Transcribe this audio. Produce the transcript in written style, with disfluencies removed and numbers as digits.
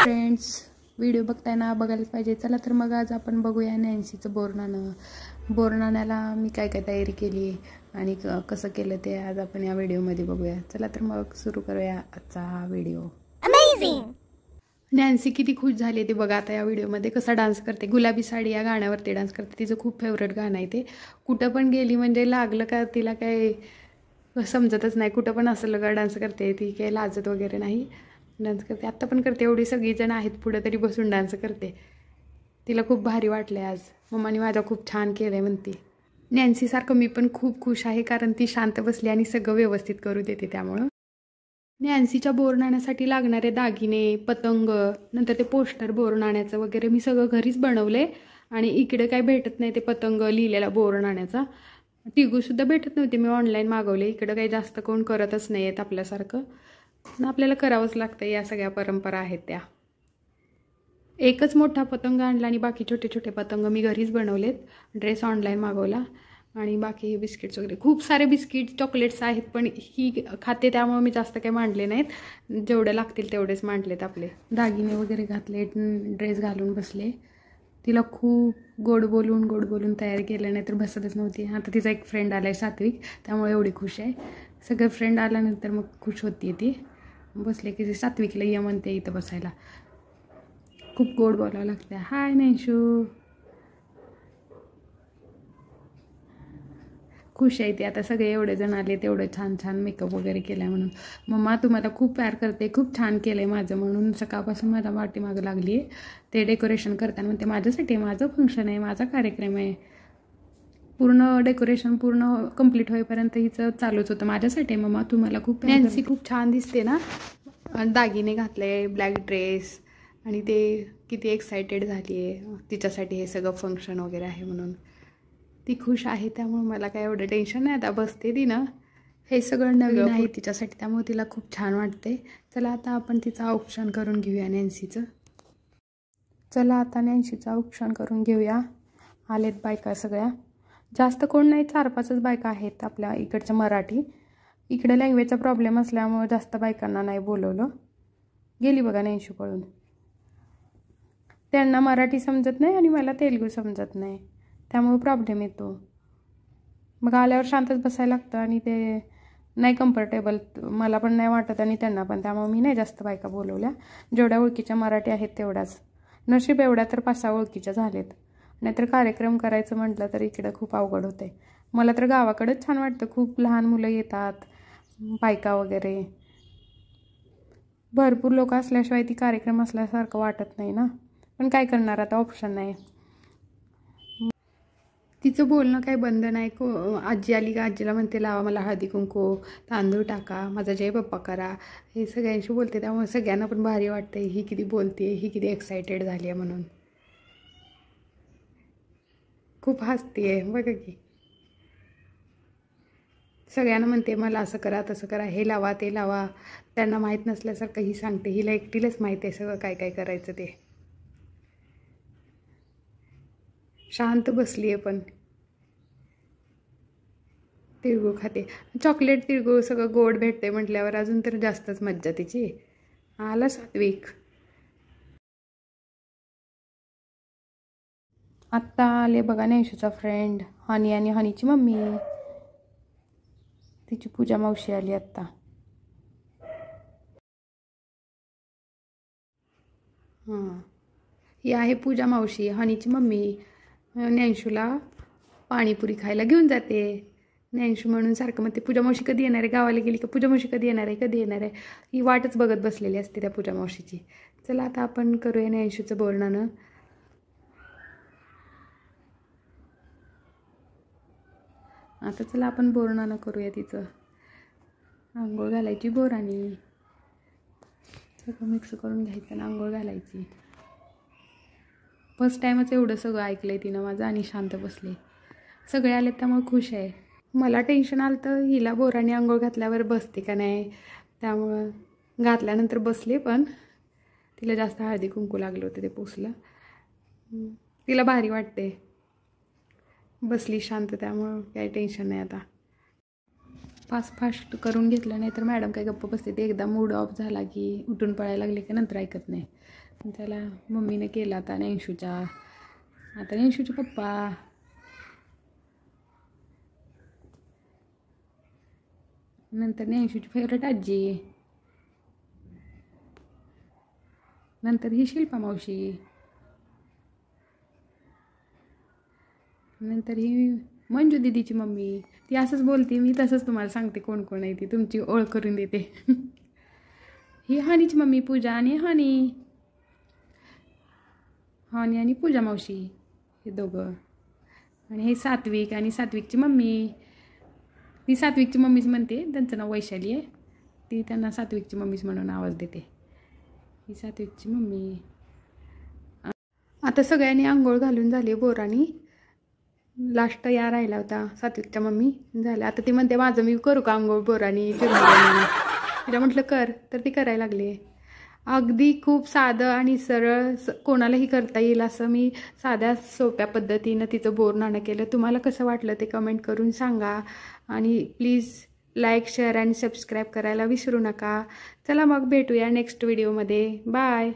Friends, video बघताय ना, बघायला पाहिजे. चला तर मग आज आपण बघूया नॅन्सीचं बोरनाणं. बोरनाण्याला मी काय काय तयारी केली आणि कसं केलं ते आज आपण या व्हिडिओमध्ये बघूया. चला तर मग सुरू करूया आजचा हा व्हिडिओ. अमेझिंग. नॅन्सी किती खुश झाली ते बघा आता या व्हिडिओमध्ये. कसा डान्स करते, गुलाबी साडी या गाण्यावरती डान्स करते. तिचं खूप फेवरेट गाणं आहे ते. कुठं पण गेली म्हणजे लागलं का तिला काय समजतच नाही, कुठं पण असलं का डान्स करते ती, काही लाजत वगैरे नाही, डान्स करते. आत्ता पण करते, एवढी सगळीजण आहेत पुढं तरी बसून डान्स करते. तिला खूप भारी वाटलं आज. मम्माने माझा खूप छान केलं आहे म्हणते. नॅन्सीसारखं मी पण खूप खुश आहे, कारण ती शांत बसली आणि सगळं व्यवस्थित करू देते. त्यामुळं नॅन्सीच्या बोरनाण्यासाठी लागणारे दागिने, पतंग, नंतर ते पोस्टर बोरनाण्याचं वगैरे मी सगळं घरीच बनवले. आणि इकडे काय भेटत नाही ते पतंग लिहिलेला बोरनाण्याचा. टिगूसुद्धा भेटत नव्हते, मी ऑनलाईन मागवले. इकडं काही जास्त कोण करतच नाही आहेत आपल्यासारखं, आपल्याला करावंच लागतं. या सगळ्या परंपरा आहेत त्या. एकच मोठा पतंग आणला आणि बाकी छोटे छोटे पतंग मी घरीच बनवलेत. ड्रेस ऑनलाईन मागवला आणि बाकी हे बिस्किट्स वगैरे, खूप सारे बिस्किट्स चॉकलेट्स आहेत, पण ही खाते त्यामुळे मी जास्त काही मांडले नाहीत. जेवढे लागतील तेवढेच मांडलेत. आपले दागिने वगैरे घातले, ड्रेस घालून बसले. तिला खूप गोड बोलून तयार केलं, नाही तर बसतच नव्हती. आता तिचा एक फ्रेंड आला आहे सात्विक, त्यामुळे एवढी खुश आहे. सगळे फ्रेंड आल्यानंतर मग खुश होती ती. बसले की सात्विकला ये म्हणते इथं बसायला. खूप गोड बोलावं लागतं. हाय नैशू, खुश आहे ती. आता सगळे एवढे जण आले, तेवढं छान छान मेकअप वगैरे केला म्हणून. मम्मा तू मला खूप प्यार करते, खूप छान केलं आहे माझं म्हणून सकाळपासून माझ्या पाठीमागं लागली आहे. ते डेकोरेशन करताना म्हणते माझ्यासाठी, माझं फंक्शन आहे, माझा कार्यक्रम आहे. पूर्ण डेकोरेशन पूर्ण कंप्लीट होईपर्यंत हिचं चालूच होतं, माझ्यासाठी मम्मा तू मला खूप. नॅन्सी खूप छान दिसते ना, दागिने घातले, ब्लॅक ड्रेस, आणि ते किती एक्सायटेड झाली आहे तिच्यासाठी. हे सगळं फंक्शन वगैरे आहे म्हणून ती खुश आहे. त्यामुळे मला काय एवढं टेन्शन नाही. आता बसते ती ना, हे सगळं नवीन आहे तिच्यासाठी, त्यामुळे तिला खूप छान वाटते. चला आता आपण तिचं औक्षण करून घेऊया नॅन्सीचं. चला आता नॅन्सीचं औक्षण करून घेऊया. आलेत बायका सगळ्या, जास्त कोण नाही, 4-5च बायका आहेत आपल्या इकडच्या मराठी. इकडे लँग्वेजचा प्रॉब्लेम असल्यामुळे जास्त बायकांना नाही बोलवलं. गेली बघा नॅन्सी पळून. त्यांना मराठी समजत नाही आणि मला तेलुगू समजत नाही, त्यामुळे प्रॉब्लेम येतो. मग आल्यावर शांतच बसायला लागतं आणि ते नाही कम्फर्टेबल, मला पण नाही वाटत आणि त्यांना पण. त्यामुळे मी नाही जास्त बायका बोलवल्या. जेवढ्या ओळखीच्या मराठी आहेत तेवढ्याच. नशीब एवढ्या तर 5-6 ओळखीच्या झालेत. नाहीतर कार्यक्रम करायचं म्हटलं तर इकडं खूप अवघड होते. मला तर गावाकडंच छान वाटतं. खूप लहान मुलं येतात, बायका वगैरे, भरपूर लोक असल्याशिवाय ती कार्यक्रम असल्यासारखं वाटत नाही ना. पण काय करणार, आता ऑप्शन नाही. तिचं बोलणं काही बंद नाही. आजी आली का आजीला म्हणते लावा मला हळदी कुंकू, तांदूळ टाका, माझा जय बाप्पा करा, हे सगळ्यांशी बोलते. त्यामुळे सगळ्यांना पण भारी वाटते, ही किती बोलते, ही किती एक्सायटेड झाली आहे म्हणून. खूप हसते आहे बघा की. सगळ्यांना म्हणते मला असं करा, तसं करा, हे लावा, ते लावा. त्यांना माहीत नसल्यासारखं ही सांगते. हिला एकटीलाच माहीत आहे सगळं काय काय करायचं ते. शांत बसली आहे, पण तिळगुळ खाते. चॉकलेट तिळगुळ सगळं गोड भेटते म्हटल्यावर अजून तर जास्तच मज्जा तिची. आला सात्विक. आत्ता आले बघा नैशूचा फ्रेंड हनी आणि हनीची मम्मी. तिची पूजा मावशी आली आत्ता. हां, ही आहे पूजा मावशी, हनीची मम्मी. नैशूला पाणीपुरी खायला घेऊन जाते. नैशू म्हणून सारखं म्हणते पूजा मावशी कधी येणार आहे, गावाला गेली का पूजा मावशी कधी येणार आहे, कधी येणार आहे. ही वाटच बघत बसलेली असते त्या पूजा मावशीची. चला आता आपण करूया नैशूचं बोरनाणं. आता चला आपण बोरनाणं करूया तिचं. आंघोळ घालायची बोरानी, सगळं मिक्स करून घ्यायचं आणि आंघोळ घालायची. फर्स्ट टाईमच एवढं सगळं ऐकलं आहे तिनं माझं आणि शांत बसले. सगळे आले त्यामुळे खुश आहे. मला टेन्शन आलं तर हिला बोरानी आंघोळ घातल्यावर बसते का नाही, त्यामुळं घातल्यानंतर बसले. पण तिला जास्त हळदी कुंकू लागलं होतं, ते पुसलं. तिला भारी वाटते, बसली शांत, त्यामुळं काही टेन्शन नाही आता. फास्ट करून घेतलं नाही तर मॅडम काय गप्प बसते. ते एकदा मूड ऑफ झाला की उठून पळायला लागले की नंतर ऐकत नाही. त्याला मम्मीने केला आता नेंशूच्या. आता नेंशूचे पप्पा, नंतर नेंशूची फेवरेट आजी, नंतर ही शिल्पा मावशी, नंतर ही मंजू दीदीची मम्मी. ती असंच बोलते, मी तसंच तुम्हाला सांगते कोण कोण आहे ती, तुमची ओळख करून देते. ही हानीची मम्मी पूजा आणि हानी आणि पूजा मावशी, हे दोघं. आणि हे सात्विक आणि सात्विकची मम्मी. ती सात्विकची मम्मीच म्हणते, त्यांचं नाव वैशाली आहे. ती त्यांना सात्विकची मम्मीच म्हणून आवाज देते. ही सात्विकची मम्मी. आता सगळ्यांनी आंघोळ घालून झाली बोरानी. लास्ट या राहिला होता सात्विकच्या मम्मी. झालं आता ती म्हणते माझं मी करू का आंघोळ बोरानी फिरून. तिला म्हटलं कर, तर ती करायला लागली. अगदी खूप साधं आणि सरळ कोणालाही करता येईल असं मी साध्या सोप्या पद्धतीनं तिचं बोर नाणं केलं. तुम्हाला कसं वाटलं ते कमेंट करून सांगा. आणि प्लीज लाईक, शेअर आणि सबस्क्राईब करायला विसरू नका. चला मग भेटूया नेक्स्ट व्हिडिओमध्ये. बाय.